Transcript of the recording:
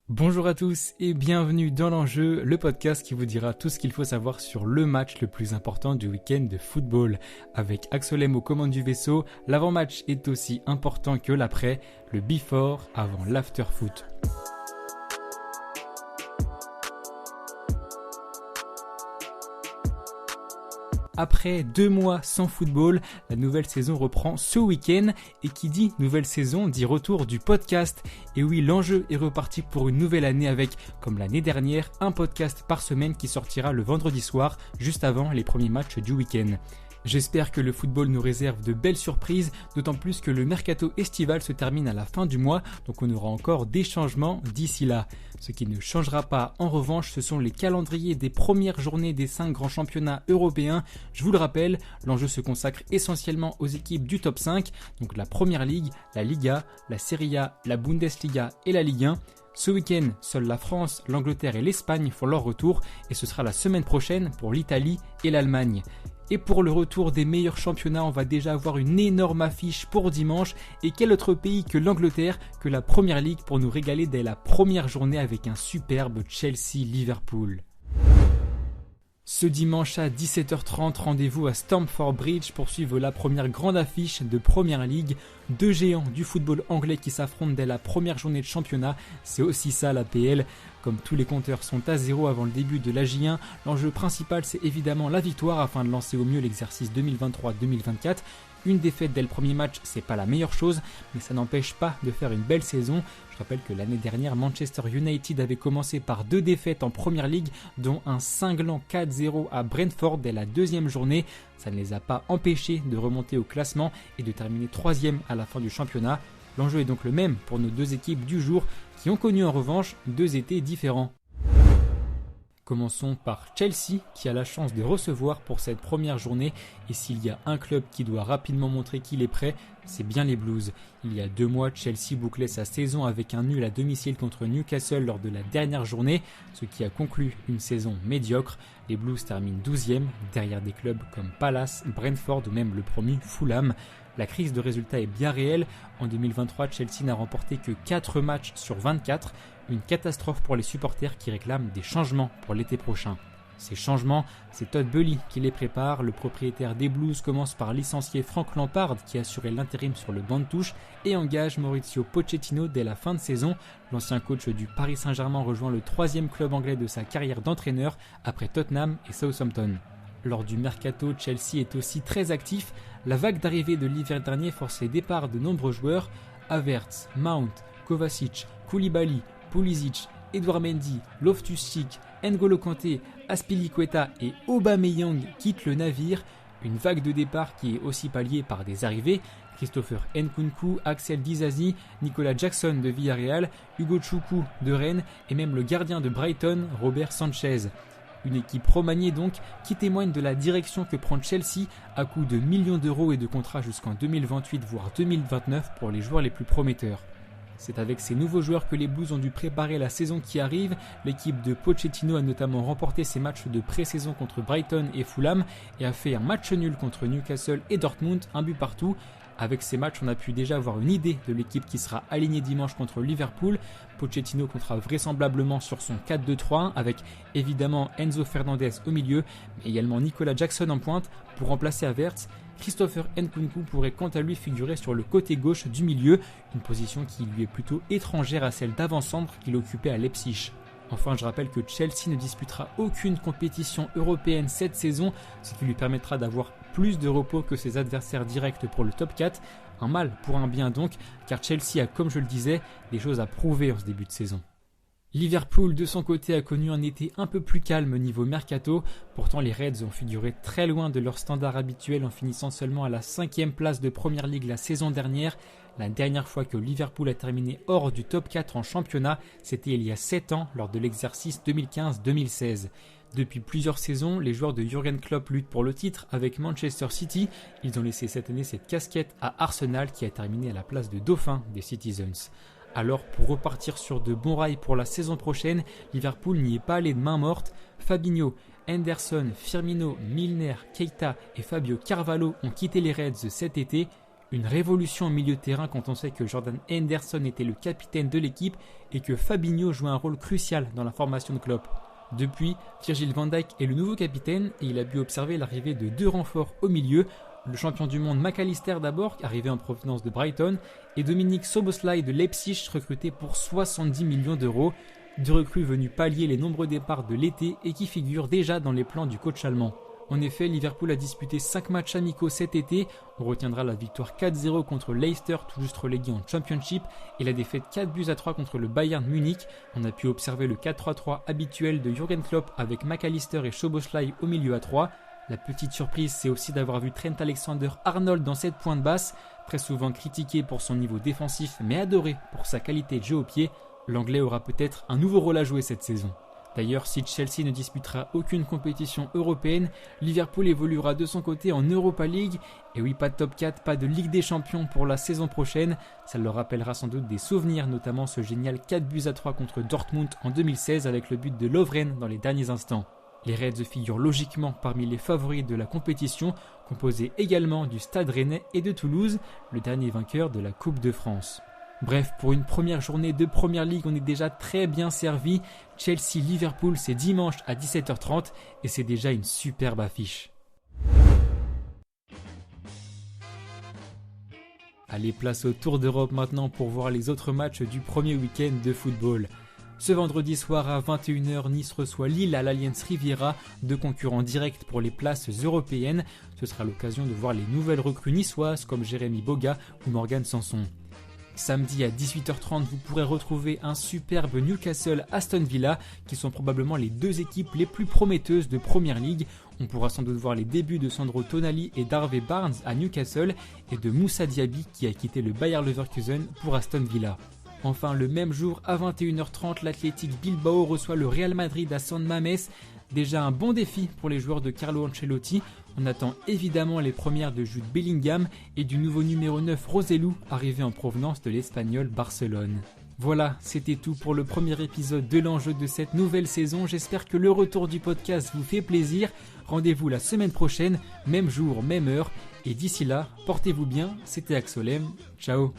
Bonjour à tous et bienvenue dans l'enjeu, le podcast qui vous dira tout ce qu'il faut savoir sur le match le plus important du week-end de football. Avec Axolem aux commandes du vaisseau, l'avant-match est aussi important que l'après, le before avant l'after-foot. Après 2 mois sans football, la nouvelle saison reprend ce week-end et qui dit nouvelle saison dit retour du podcast. Et oui, l'enjeu est reparti pour une nouvelle année avec, comme l'année dernière, un podcast par semaine qui sortira le vendredi soir, juste avant les premiers matchs du week-end. J'espère que le football nous réserve de belles surprises, d'autant plus que le mercato estival se termine à la fin du mois, donc on aura encore des changements d'ici là. Ce qui ne changera pas en revanche, ce sont les calendriers des premières journées des 5 grands championnats européens. Je vous le rappelle, l'enjeu se consacre essentiellement aux équipes du top 5, donc la Première Ligue, la Liga, la Serie A, la Bundesliga et la Ligue 1. Ce week-end, seules la France, l'Angleterre et l'Espagne font leur retour et ce sera la semaine prochaine pour l'Italie et l'Allemagne. Et pour le retour des meilleurs championnats, on va déjà avoir une énorme affiche pour dimanche. Et quel autre pays que l'Angleterre, que la Première Ligue pour nous régaler dès la première journée avec un superbe Chelsea-Liverpool. Ce dimanche à 17h30, rendez-vous à Stamford Bridge pour suivre la première grande affiche de Premier League. 2 géants du football anglais qui s'affrontent dès la première journée de championnat, c'est aussi ça la PL. Comme tous les compteurs sont à 0 avant le début de la J1, l'enjeu principal c'est évidemment la victoire afin de lancer au mieux l'exercice 2023-2024. Une défaite dès le premier match, c'est pas la meilleure chose, mais ça n'empêche pas de faire une belle saison. Je rappelle que l'année dernière, Manchester United avait commencé par 2 défaites en Premier League, dont un cinglant 4-0 à Brentford dès la 2e journée. Ça ne les a pas empêchés de remonter au classement et de terminer 3e à la fin du championnat. L'enjeu est donc le même pour nos 2 équipes du jour, qui ont connu en revanche 2 étés différents. Commençons par Chelsea qui a la chance de recevoir pour cette première journée et s'il y a un club qui doit rapidement montrer qu'il est prêt, c'est bien les Blues. Il y a 2 mois, Chelsea bouclait sa saison avec un nul à domicile contre Newcastle lors de la dernière journée, ce qui a conclu une saison médiocre. Les Blues terminent 12e derrière des clubs comme Palace, Brentford ou même le promu Fulham. La crise de résultats est bien réelle. En 2023, Chelsea n'a remporté que 4 matchs sur 24. Une catastrophe pour les supporters qui réclament des changements pour l'été prochain. Ces changements, c'est Todd Boehly qui les prépare. Le propriétaire des Blues commence par licencier Frank Lampard qui assurait l'intérim sur le banc de touche et engage Mauricio Pochettino dès la fin de saison. L'ancien coach du Paris Saint-Germain rejoint le 3e club anglais de sa carrière d'entraîneur après Tottenham et Southampton. Lors du mercato, Chelsea est aussi très actif. La vague d'arrivée de l'hiver dernier force les départs de nombreux joueurs. Havertz, Mount, Kovacic, Koulibaly, Pulisic, Edouard Mendy, Loftus-Cheek, N'Golo Kanté, Azpilicueta et Aubameyang quittent le navire. Une vague de départ qui est aussi palliée par des arrivées. Christopher Nkunku, Axel Disasi, Nicolas Jackson de Villarreal, Hugo Choukou de Rennes et même le gardien de Brighton, Robert Sanchez. Une équipe remaniée donc qui témoigne de la direction que prend Chelsea à coût de millions d'euros et de contrats jusqu'en 2028 voire 2029 pour les joueurs les plus prometteurs. C'est avec ces nouveaux joueurs que les Blues ont dû préparer la saison qui arrive. L'équipe de Pochettino a notamment remporté ses matchs de pré-saison contre Brighton et Fulham et a fait un match nul contre Newcastle et Dortmund, 1 but partout. Avec ces matchs, on a pu déjà avoir une idée de l'équipe qui sera alignée dimanche contre Liverpool. Pochettino comptera vraisemblablement sur son 4-2-3-1 avec évidemment Enzo Fernandez au milieu, mais également Nicolas Jackson en pointe pour remplacer Havertz. Christopher Nkunku pourrait quant à lui figurer sur le côté gauche du milieu, une position qui lui est plutôt étrangère à celle d'avant-centre qu'il occupait à Leipzig. Enfin, je rappelle que Chelsea ne disputera aucune compétition européenne cette saison, ce qui lui permettra d'avoir plus de repos que ses adversaires directs pour le top 4. Un mal pour un bien donc, car Chelsea a, comme je le disais, des choses à prouver en ce début de saison. Liverpool, de son côté, a connu un été un peu plus calme niveau mercato. Pourtant, les Reds ont figuré très loin de leur standard habituel en finissant seulement à la 5e place de Premier League la saison dernière. La dernière fois que Liverpool a terminé hors du top 4 en championnat, c'était il y a 7 ans lors de l'exercice 2015-2016. Depuis plusieurs saisons, les joueurs de Jürgen Klopp luttent pour le titre avec Manchester City. Ils ont laissé cette année cette casquette à Arsenal qui a terminé à la place de dauphin des Citizens. Alors pour repartir sur de bons rails pour la saison prochaine, Liverpool n'y est pas allé de main morte. Fabinho, Henderson, Firmino, Milner, Keita et Fabio Carvalho ont quitté les Reds cet été. Une révolution au milieu de terrain quand on sait que Jordan Henderson était le capitaine de l'équipe et que Fabinho joue un rôle crucial dans la formation de Klopp. Depuis, Virgil van Dijk est le nouveau capitaine et il a pu observer l'arrivée de 2 renforts au milieu, le champion du monde McAllister d'abord, arrivé en provenance de Brighton, et Dominique Szoboszlai de Leipzig, recruté pour 70 millions d'euros, 2 recrues venues pallier les nombreux départs de l'été et qui figurent déjà dans les plans du coach allemand. En effet, Liverpool a disputé 5 matchs amicaux cet été. On retiendra la victoire 4-0 contre Leicester, tout juste relégué en Championship, et la défaite 4-3 contre le Bayern Munich. On a pu observer le 4-3-3 habituel de Jürgen Klopp avec McAllister et Szoboszlai au milieu à 3. La petite surprise, c'est aussi d'avoir vu Trent Alexander-Arnold dans cette pointe basse, très souvent critiqué pour son niveau défensif, mais adoré pour sa qualité de jeu au pied. L'Anglais aura peut-être un nouveau rôle à jouer cette saison. D'ailleurs, si Chelsea ne disputera aucune compétition européenne, Liverpool évoluera de son côté en Europa League. Et oui, pas de top 4, pas de Ligue des Champions pour la saison prochaine. Ça leur rappellera sans doute des souvenirs, notamment ce génial 4-3 contre Dortmund en 2016 avec le but de Lovren dans les derniers instants. Les Reds figurent logiquement parmi les favoris de la compétition, composée également du Stade Rennais et de Toulouse, le dernier vainqueur de la Coupe de France. Bref, pour une première journée de Premier League, on est déjà très bien servi. Chelsea-Liverpool, c'est dimanche à 17h30 et c'est déjà une superbe affiche. Allez, place au Tour d'Europe maintenant pour voir les autres matchs du premier week-end de football. Ce vendredi soir à 21h, Nice reçoit Lille à l'Allianz Riviera, 2 concurrents directs pour les places européennes. Ce sera l'occasion de voir les nouvelles recrues niçoises comme Jérémy Boga ou Morgan Sanson. Samedi à 18h30, vous pourrez retrouver un superbe Newcastle-Aston Villa qui sont probablement les 2 équipes les plus prometteuses de Premier League. On pourra sans doute voir les débuts de Sandro Tonali et d'Harvey Barnes à Newcastle et de Moussa Diaby qui a quitté le Bayer Leverkusen pour Aston Villa. Enfin, le même jour à 21h30, l'Athletic Bilbao reçoit le Real Madrid à San Mamés. Déjà un bon défi pour les joueurs de Carlo Ancelotti. On attend évidemment les premières de Jude Bellingham et du nouveau numéro 9 Roselu, arrivé en provenance de l'Espagnol Barcelone. Voilà, c'était tout pour le premier épisode de l'enjeu de cette nouvelle saison. J'espère que le retour du podcast vous fait plaisir. Rendez-vous la semaine prochaine, même jour, même heure. Et d'ici là, portez-vous bien. C'était Axolem. Ciao.